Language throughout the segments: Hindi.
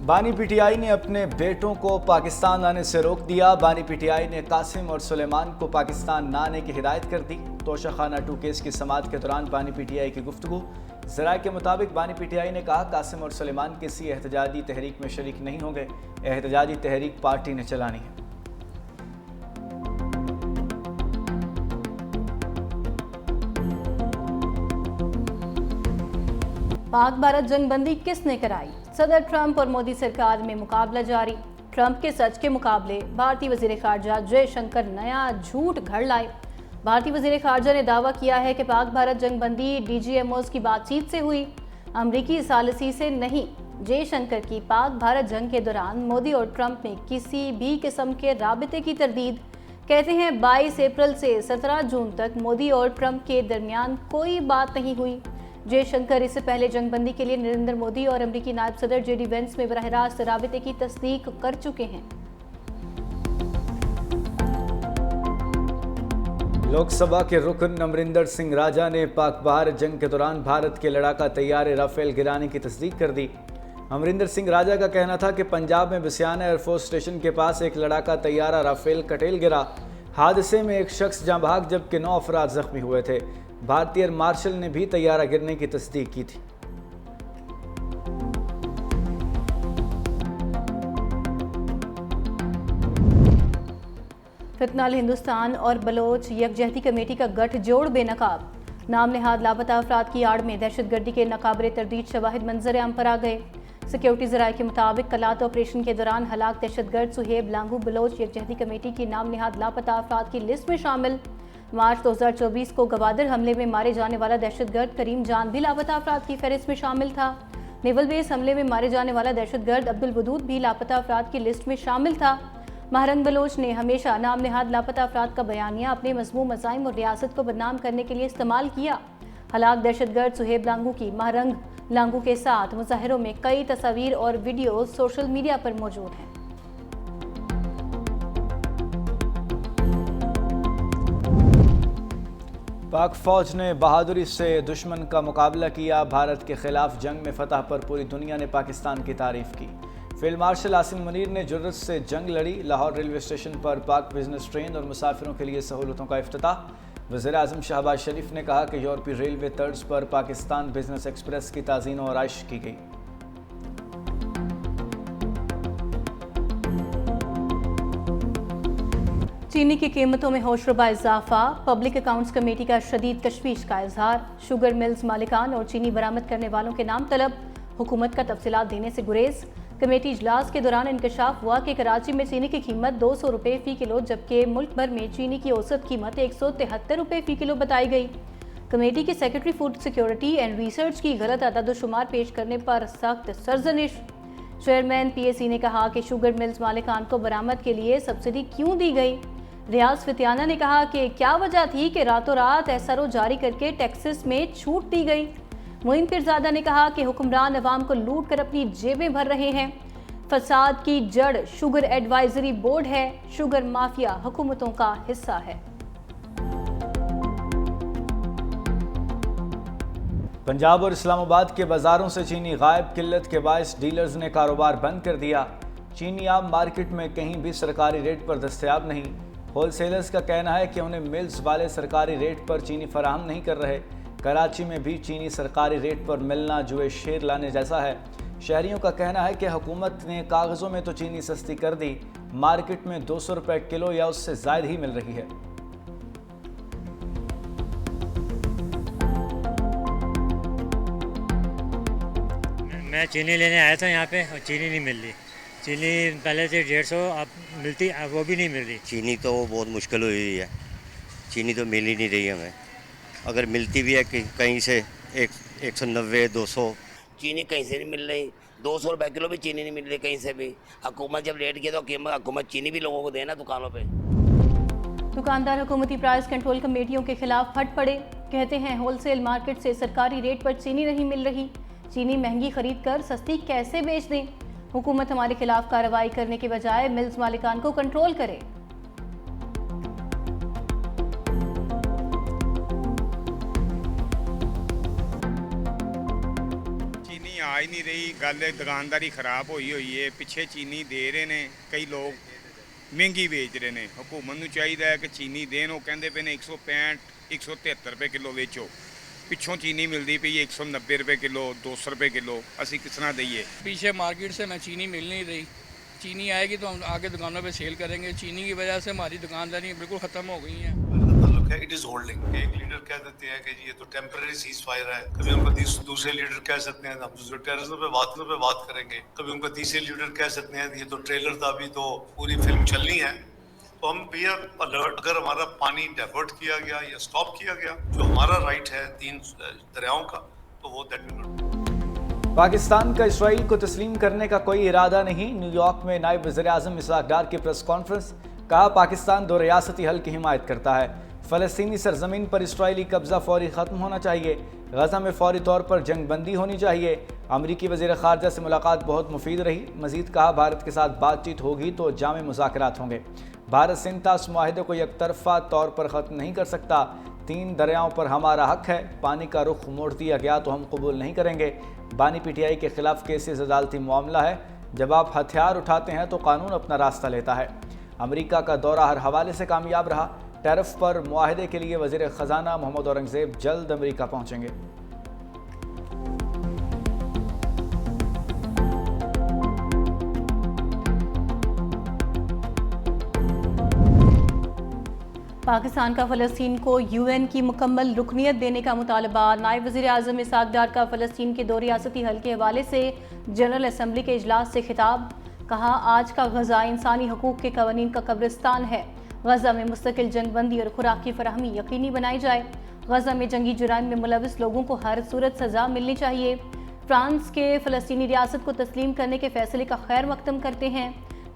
बानी पीटीआई ने अपने बेटों को पाकिस्तान आने से रोक दिया। बानी पीटीआई ने कासिम और सुलेमान को पाकिस्तान न आने की हिदायत कर दी। तोशाखाना 2 केस की समाअत के दौरान बानी पीटीआई की गुफ्तगू। ज़राए के मुताबिक बानी पीटीआई ने कहा, कासिम और सुलेमान किसी एहतजाजी तहरीक में शरीक नहीं होंगे। एहतजाजी तहरीक पार्टी ने चलानी है। पाक भारत जंगबंदी किसने कराई? सदर ट्रंप और मोदी सरकार में मुकाबला जारी। ट्रंप के सच के मुकाबले भारतीय वजीर खारजा जयशंकर नया झूठ घड़ लाए। भारतीय वजीर खारजा ने दावा किया है कि पाक भारत जंगबंदी डीजीएमओज की बातचीत से हुई, अमरीकी सालिसी से नहीं। जयशंकर की पाक भारत जंग के दौरान मोदी और ट्रंप में किसी भी किस्म के राबिते की तरदीद। कहते हैं 22 अप्रैल से 17 जून तक मोदी और ट्रंप के दरमियान कोई बात नहीं हुई। जयशंकर इससे पहले जंगबंदी के लिए नरेंद्र मोदी और अमेरिकी नायब सदर जेडी वेंस में बराह रास्त राबिते की तस्दीक कर चुके हैं। लोकसभा के रुकन अमरिंदर सिंह राजा ने पाक भारत जंग के दौरान भारत के लड़ाका तैयारे राफेल गिराने की तस्दीक कर दी। अमरिंदर सिंह राजा का कहना था कि पंजाब में बिसियाना एयरफोर्स स्टेशन के पास एक लड़ाका तैयारा राफेल कटेल गिरा। हादसे में एक शख्स जाँ बहक जबकि 9 अफराद जख्मी हुए थे। भारतीय एयर मार्शल ने भी तैयारा गिरने की तस्दीक की थी। फितनाल हिंदुस्तान और बलोच यकजहती कमेटी का गठजोड़ बेनकाब। नाम नेहाद लापता अफराद की आड़ में दहशतगर्दी के नाकाबिले तरदीद शवाहिद मंजर आम पर आ गए। सिक्योरिटी ज़राए के मुताबिक कलात ऑपरेशन के दौरान हलाक दहशतगर्द सुहेब लांगू बलोच यकजहती कमेटी की नाम नेहाद लापता अफराद की लिस्ट में शामिल। मार्च 2024 को गवादर हमले में मारे जाने वाला दहशतगर्द करीम जान भी लापता अफराद की फहरिस्त में शामिल था। नेवल बेस हमले में मारे जाने वाला दहशतगर्द अब्दुल वदूद भी लापता अफराद की लिस्ट में शामिल था। महरंग बलोच ने हमेशा नाम नेहाद लापता अफराद का बयानिया अपने मज़मूम मज़ाइम और रियासत को बदनाम करने के लिए इस्तेमाल किया। हलाक दहशतगर्द सुहेब लांगू की महरंग लांगू के साथ मुजाहिरों में कई तस्वीर और वीडियो सोशल मीडिया पर मौजूद हैं। पाक फौज ने बहादुरी से दुश्मन का मुकाबला किया। भारत के खिलाफ जंग में फतह पर पूरी दुनिया ने पाकिस्तान की तारीफ की। फील्ड मार्शल आसिम मुनीर ने जुर्रत से जंग लड़ी। लाहौर रेलवे स्टेशन पर पाक बिजनेस ट्रेन और मुसाफिरों के लिए सहूलतों का इफ्तिताह। वज़ीर आज़म शहबाज शरीफ ने कहा कि यूरोपीय रेलवे तर्ज पर पाकिस्तान बिजनेस एक्सप्रेस की ताज़ीन और आराइश की गई। चीनी की कीमतों में होशरुबा इजाफा। पब्लिक अकाउंट्स कमेटी का शदीद तशवीश का इजहार। शुगर मिल्स मालिकान और चीनी बरामद करने वालों के नाम तलब। हुकूमत का तफसीलात देने से गुरेज। कमेटी इजलास के दौरान इंकशाफ हुआ कि कराची में चीनी की कीमत 200 रुपये फ़ी किलो जबकि मुल्क भर में चीनी की औसत कीमत 173 रुपये फ़ी किलो बताई गई। कमेटी के secretary food security and research की गलत अदद-ओ-शुमार पेश करने पर सख्त सरजनिश। चेयरमैन PAC ने कहा कि शुगर मिल्स मालिकान को बरामद के लिए सब्सिडी क्यों दी गई। रियाज फितियाना ने कहा कि क्या वजह थी कि रातों रात SRO जारी करके टैक्सेस में छूट दी गई। मोइन पीरजादा ने कहा कि हुक्मरान अवाम को लूट कर अपनी जेबें भर रहे हैं। फसाद की जड़ शुगर एडवाइजरी बोर्ड है। शुगर माफिया हुकूमतों का हिस्सा है। पंजाब और इस्लामाबाद के बाजारों से चीनी गायब। किल्लत के बायस डीलर्स ने कारोबार बंद कर दिया। चीनी आम मार्केट में कहीं भी सरकारी रेट पर दस्तयाब नहीं। होलसेलर्स का कहना है कि उन्हें मिल्स वाले सरकारी रेट पर चीनी फराहम नहीं कर रहे। कराची में भी चीनी सरकारी रेट पर मिलना जुए शेर लाने जैसा है। शहरियों का कहना है कि हुकूमत ने कागज़ों में तो चीनी सस्ती कर दी, मार्केट में 200 रुपये किलो या उससे ज़ायद ही मिल रही है। मैं चीनी लेने आया था यहाँ पे और चीनी नहीं मिल रही। चीनी पहले से 150 अब मिलती, अब वो भी नहीं मिल रही। चीनी तो बहुत मुश्किल हुई है। चीनी तो मिल ही नहीं रही हमें। अगर मिलती भी है कहीं से 190 200। चीनी कहीं से नहीं मिल रही। 200 रुपये किलो भी चीनी नहीं मिल रही कहीं से भी। हुकूमत जब रेट किया तो हुकूमत चीनी भी लोगों को देना दुकानों पे। दुकानदार हुकूमती प्राइस कंट्रोल कमेटियों के खिलाफ फट पड़े। कहते हैं होलसेल मार्केट से सरकारी रेट पर चीनी नहीं मिल रही। चीनी महंगी खरीद कर सस्ती कैसे बेच दें। हुकूमत हमारे खिलाफ कार्रवाई करने के बजाय मिल्स मालिकान को कंट्रोल करे। आ ਹੀ ਨਹੀਂ ਰਹੀ ਗੱਲ, ਦੁਕਾਨਦਾਰੀ ਖਰਾਬ ਹੋਈ ਹੈ। ਪਿੱਛੇ ਚੀਨੀ ਦੇ ਰਹੇ ਨੇ ਕਈ ਲੋਕ, ਮਹਿੰਗੀ ਵੇਚ ਰਹੇ ਨੇ। ਹਕੂਮਤ ਨੂੰ ਚਾਹੀਦਾ ਹੈ ਕਿ ਚੀਨੀ ਦੇਣ। ਉਹ ਕਹਿੰਦੇ ਪਏ ਨੇ 165 173 ਰੁਪਏ ਕਿਲੋ ਵੇਚੋ, ਪਿੱਛੋਂ चीनी मिलती पई 190 रुपये किलो, 200 रुपये किलो। असी किस तरह दईए? पीछे मार्केट से मैं चीनी मिल नहीं रही। चीनी आएगी तो हम आगे दुकानों पे सेल करेंगे। चीनी की वजह से हमारी दुकानदारी बिल्कुल ख़त्म हो गई है। It is holding. एक लीडर कह देते हैं कि ये तो टेम्पररी सीज फायर है, कभी उनको दूसरे लीडर कह सकते हैं हम दूसरे टेररिज्म पे बात करेंगे, कभी उनको तीसरे लीडर कह सकते हैं ये तो ट्रेलर था, अभी तो पूरी फिल्म चलनी है। तो हम बी आर अलर्ट। अगर हमारा पानी डाइवर्ट किया गया या स्टॉप किया गया, जो हमारा राइट है 3 दरियाओं का, तो वो दैट विल नॉट। पाकिस्तान का इसराइल को तस्लीम करने का कोई इरादा नहीं। न्यूयॉर्क में नायब वज़ीर-ए-आज़म इसहाक डार की प्रेस कॉन्फ्रेंस। कहा पाकिस्तान 2 रियासती हल की हिमायत करता है। फ़लस्तीनी सरजमीन पर इसराइली कब्ज़ा फौरी ख़त्म होना चाहिए। गज़ा में फौरी तौर पर जंग बंदी होनी चाहिए। अमरीकी वज़ीर ख़ारजा से मुलाकात बहुत मुफीद रही। मज़ीद कहा भारत के साथ बातचीत होगी तो जामे मुज़ाकरात होंगे। भारत सिंतास मुआहिदे को एकतरफा तौर पर ख़त्म नहीं कर सकता। 3 दरियाओं पर हमारा हक है। पानी का रुख मोड़ दिया गया तो हम कबूल नहीं करेंगे। बानी PTI के खिलाफ केसेस अदालती मामला है। जब आप हथियार उठाते हैं तो कानून अपना रास्ता लेता है। अमेरिका का दौरा हर हवाले से कामयाब रहा। टैरिफ पर मुआहिदे के लिए वज़ीर ख़जाना मोहम्मद औरंगज़ेब जल्द अमेरिका पहुँचेंगे। पाकिस्तान का फ़लस्तीन को UN की मुकम्मल रुकनियत देने का मुतालबा। नायब वज़ीर-ए-आज़म इसहाक डार का फ़लस्तीन के 2 रियासती हल के हवाले से जनरल असम्बली के इजलास से खिताब। कहा आज का गज़ा इंसानी हकूक़ के कवानीन का कब्रिस्तान है। गज़ा में मुस्तकिल जंगबंदी और खुराक की फराहमी यकीनी बनाई जाए। गज़ा में जंगी जुराइम में मुलविस लोगों को हर सूरत सज़ा मिलनी चाहिए। फ्रांस के फ़लस्तीनी रियासत को तस्लीम करने के फैसले का खैर मकदम करते हैं।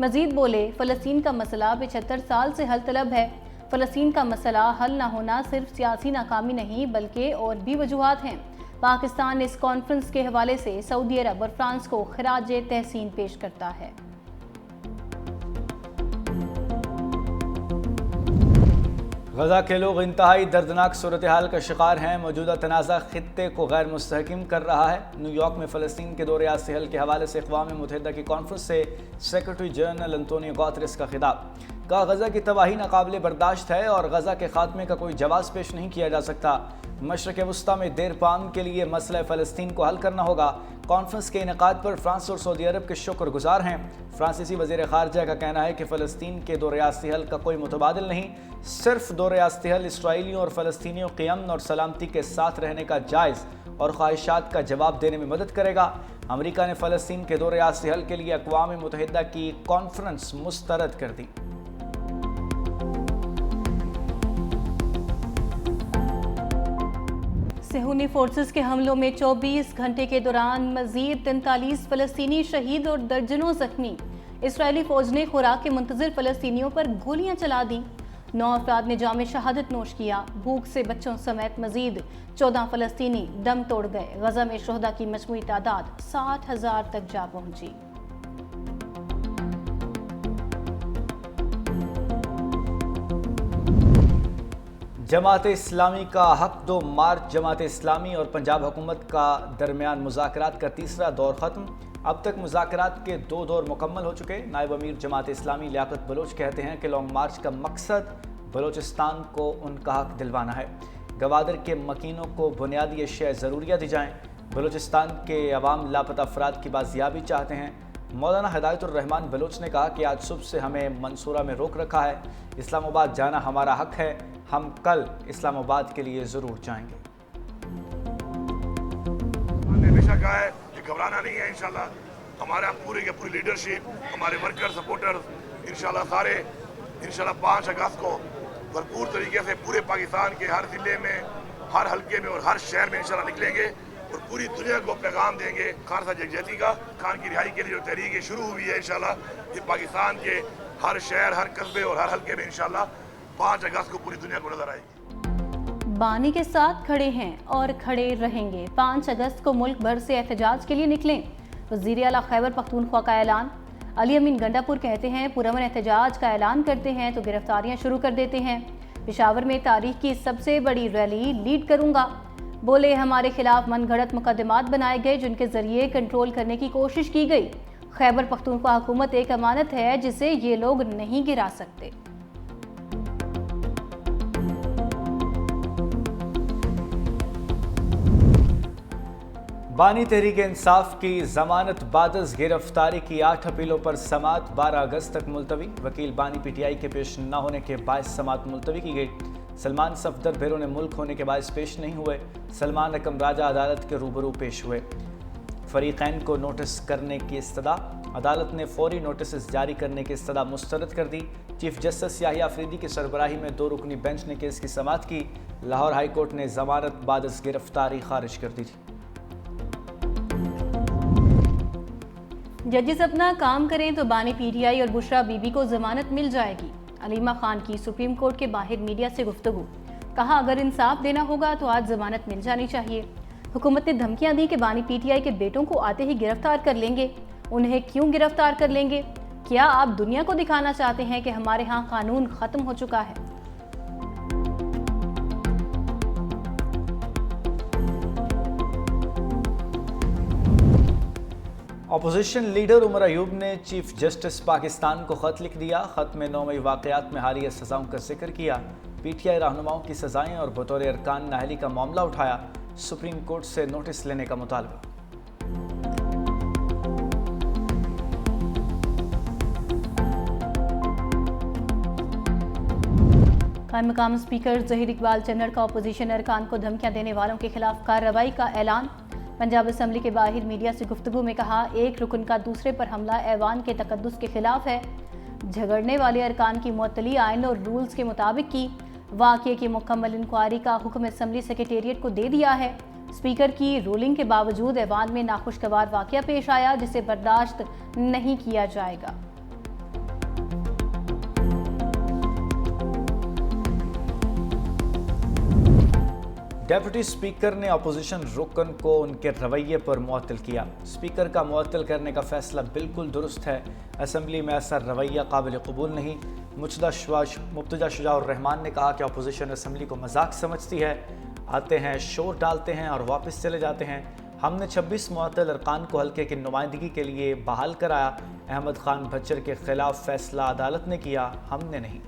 मज़ीद बोले फ़लस्तीन का मसला 75 साल से हल तलब है। फ़लस्तीन का मसला हल न होना सिर्फ सियासी नाकामी नहीं बल्कि और भी वजूहात हैं। पाकिस्तान इस कॉन्फ्रेंस के हवाले से सऊदी अरब और फ्रांस को खिराज तहसीन पेश करता है। गज़ा के लोग इंतहाई दर्दनाक सूरत हाल का शिकार हैं। मौजूदा तनाज़ा खित्ते को गैर मुस्तहकम कर रहा है। न्यूयॉर्क में फ़लस्तीन के 2 रियासती हल के हवाले से अक़वाम मुत्तहिदा की कॉन्फ्रेंस से सेक्रेटरी जनरल अंतोनियो गुतेरेस का खिताब। कहा गज़ा की तबाही नाकाबिले बर्दाश्त है और गज़ा के खात्मे का कोई जवाब पेश नहीं किया जा सकता। मशरक़ वस्ता में देरपाम के लिए मसला फ़लस्तीन को हल करना होगा। कॉन्फ्रेंस के इनेकाद पर फ्रांस और सऊदी अरब के शुक्रगुजार हैं। फ्रांसीसी वज़ीर ख़ारजा का कहना है कि फ़लस्तीन के 2 रियासती हल का कोई मुतबादिल नहीं, सिर्फ 2 रियासती हल इसराइलियों और फ़लस्तीनियों के अमन और सलामती के साथ रहने का जायज़ और ख्वाहिशात का जवाब देने में मदद करेगा। अमेरिका ने फ़लस्तीन के 2 रियासती हल के लिए अक़वाम मुत्तहिदा की कॉन्फ्रेंस मुस्तरद कर दी। सेहूनी फोर्सेस के हमलों में 24 घंटे के दौरान मजीद 43 फ़लस्तीनी शहीद और दर्जनों जख्मी। इसराइली फौज ने खुराक के मुंतज़िर फ़लस्तीनियों पर गोलियां चला दी। 9 अफराद ने जाम शहादत नोश किया। भूख से बच्चों समेत मजीद 14 फ़लस्तीनी दम तोड़ गए। गज़ा में शोहदा की मजमूई तादाद 60,000 तक जा पहुंची। जमात इस्लामी का हक 2 मार्च। जमात इस्लामी और पंजाब हुकूमत का दरमियान मुज़ाकरात का 3रा दौर ख़त्म। अब तक मुज़ाकरात के 2 दौर मुकम्मल हो चुके। नायब अमीर जमात इस्लामी लियाकत बलोच कहते हैं कि लॉन्ग मार्च का मकसद बलोचिस्तान को उनका हक दिलवाना है। गवादर के मकीनों को बुनियादी अशिया ज़रूरिया दी जाएँ। बलोचिस्तान के अवाम लापता अफराद की बाजियाबी चाहते हैं। मौलाना हिदायतुर्रहमान बलोच ने कहा कि आज सुबह से हमें मंसूरा में रोक रखा है। इस्लामाबाद जाना हमारा हक है। हम कल इस्लामाबाद के लिए ज़रूर जाएंगे। हमने हमेशा कहा है कि घबराना नहीं है। इंशाल्लाह हमारा पूरी के पूरी लीडरशिप, हमारे वर्कर सपोर्टर इंशाल्लाह सारे 5 अगस्त को भरपूर तरीके से पूरे पाकिस्तान के हर ज़िले में, हर हल्के में और हर शहर में इंशाल्लाह निकलेंगे और पूरी दुनिया को पैगाम देंगे खालसा यकजहती का। खान की रिहाई के लिए जो तहरीक शुरू हुई है इंशाल्लाह ये पाकिस्तान के हर शहर, हर कस्बे और हर हल्के में इंशाल्लाह 5 अगस्त को पूरी दुनिया को नजर आएगी। बानी के साथ खड़े हैं और खड़े रहेंगे। 5 अगस्त को मुल्क भर से एहतजाज के लिए निकलें। वज़ीर आला खैबर पख्तूनख्वा का ऐलान। अली अमीन गंडापुर कहते हैं पुरअमन एहतजाज का ऐलान करते हैं तो गिरफ्तारियां शुरू कर देते हैं। पेशावर में तारीख की सबसे बड़ी रैली लीड करूंगा। बोले, हमारे खिलाफ मनगढ़ंत मुकदमात बनाए गए जिनके जरिए कंट्रोल करने की कोशिश की गई। खैबर पख्तूनख्वा हुकूमत एक अमानत है जिसे ये लोग नहीं गिरा सकते। बानी तहरीक इंसाफ की जमानत बादस गिरफ्तारी की 8 अपीलों पर समात 12 अगस्त तक मुलतवी। वकील बानी पीटीआई के पेश न होने के बायस समात मुलतवी की गई। सलमान सफदर बैरून मुल्क होने के बायस पेश नहीं हुए। सलमान अकम राजा अदालत के रूबरू पेश हुए। फरीकैन को नोटिस करने की इस्तदा। अदालत ने फौरी नोटिस जारी करने की इस्तदा मुस्तरद कर दी। चीफ जस्टिस याहिया अफरीदी की सरबराही में 2 रुकनी बेंच ने केस की समात की। लाहौर हाई कोर्ट ने जमानत बादस गिरफ्तारी खारिज कर दी थी। जजेस अपना काम करें तो बानी पीटीआई और बुशरा बीबी को जमानत मिल जाएगी। अलीमा खान की सुप्रीम कोर्ट के बाहर मीडिया से गुफ्तगू। कहा, अगर इंसाफ देना होगा तो आज जमानत मिल जानी चाहिए। हुकूमत ने धमकियां दी कि बानी पीटीआई के बेटों को आते ही गिरफ्तार कर लेंगे। उन्हें क्यों गिरफ्तार कर लेंगे? क्या आप दुनिया को दिखाना चाहते हैं कि हमारे यहाँ कानून खत्म हो चुका है? अपोजिशन लीडर उमर अयूब ने चीफ जस्टिस पाकिस्तान को खत लिख दिया। खत में 9 मई वाकयात में हालिया सजाओं का जिक्र किया। पीटीआई रहनुमाओं की सजाएं और बतौर अरकान नाअहली का मामला उठाया। सुप्रीम कोर्ट से नोटिस लेने का मुतालबा। कायम मकाम स्पीकर जहीर इकबाल चन्नड़ का अपोजिशन अरकान को धमकियां देने वालों के खिलाफ कार्रवाई का ऐलान। पंजाब असम्बली के बाहर मीडिया से गुफ्तगू में कहा, एक रुकन का दूसरे पर हमला ऐवान के तकद्दुस के खिलाफ है। झगड़ने वाले अरकान की मुअत्तली आइन और रूल्स के मुताबिक की। वाक़ये की मुकम्मल इंक्वायरी का हुक्म असम्बली सेक्रेटेरिएट को दे दिया है। स्पीकर की रूलिंग के बावजूद ऐवान में नाखुशगवार वाक़या पेश आया जिसे बर्दाश्त नहीं किया जाएगा। डेप्यूटी स्पीकर ने अपोजिशन रुकन को उनके रवैये पर मुअत्तल किया। स्पीकर का मुअत्तल करने का फैसला बिल्कुल दुरुस्त है। असम्बली में ऐसा रवैया काबिल कबूल नहीं। मुर्तज़ा शुजाउर रहमान ने कहा कि अपोजिशन असम्बली को मजाक समझती है। आते हैं, शोर डालते हैं और वापस चले जाते हैं। हमने 26 मुअत्तल अरकान को हल्के की नुमाइंदगी के लिए बहाल कराया। अहमद खान भच्चर के खिलाफ फैसला अदालत ने किया, हमने नहीं।